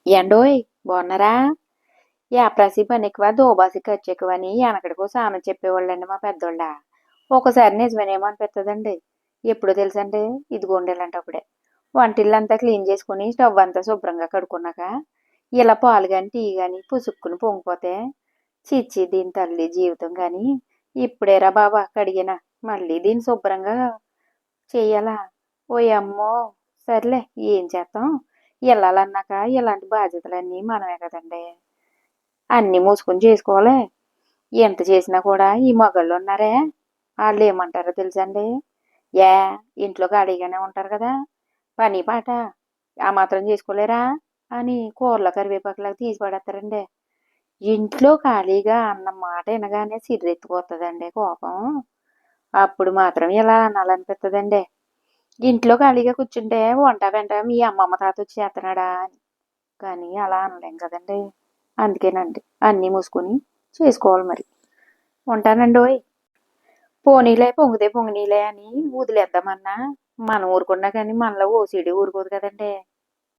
ఏండోయ్ బాగున్నారా? యాప్రాసి పని ఎక్కువ దోబాసి ఖర్చు ఎక్కువ అని వెనకడికో సామెత చెప్పేవాళ్ళండి మా పెద్దోళ్ళ. ఒకసారి నిజమేనేమో అనిపిస్తుందండి. ఎప్పుడో తెలుసండి, ఇదిగోండి ఇలాంటప్పుడే వంటిల్లంతా క్లీన్ చేసుకుని స్టవ్ అంతా శుభ్రంగా కడుక్కున్నాక ఇలా పాలు కానీ టీ కానీ పుసుక్కుని పొంగిపోతే చిచ్చి దీని తల్లి జీవితం కానీ ఇప్పుడేరా బాబా కడిగిన మళ్ళీ దీన్ని శుభ్రంగా చెయ్యాలా? ఓయమ్మో! సర్లే ఏం చేస్తాం, ఇల్లాలన్నాక ఇలాంటి బాధ్యతలన్నీ మనమే కదండి. అన్నీ మూసుకొని చేసుకోవాలి. ఎంత చేసినా కూడా ఈ మగాళ్ళు ఉన్నారే, వాళ్ళు ఏమంటారో తెలుసండి. యా, ఇంట్లో ఖాళీగానే ఉంటారు కదా, పని పాట ఆ మాత్రం చేసుకోలేరా అని కూరలో కరివేపాకులాగా తీసి పడేస్తారండి. ఇంట్లో ఖాళీగా అన్న మాట వినగానే సిర్రెత్తిపోతుందండి కోపం. అప్పుడు మాత్రం ఇలా అనాలనిపిస్తుందండి. ఇంట్లో ఖాళీగా కూర్చుంటే వంట వెంట మీ అమ్మమ్మ తాత వచ్చి చేస్తున్నాడా అని. కానీ అలా అనలేం కదండి. అందుకేనండి అన్నీ మూసుకొని చేసుకోవాలి మరి. ఉంటానండి ఓయ్. పోనీలే పొంగితే పొంగినీలే అని వదిలేద్దామన్నా మనం ఊరుకున్నా కానీ మనలో ఓసిడి ఊరుకోదు కదండి.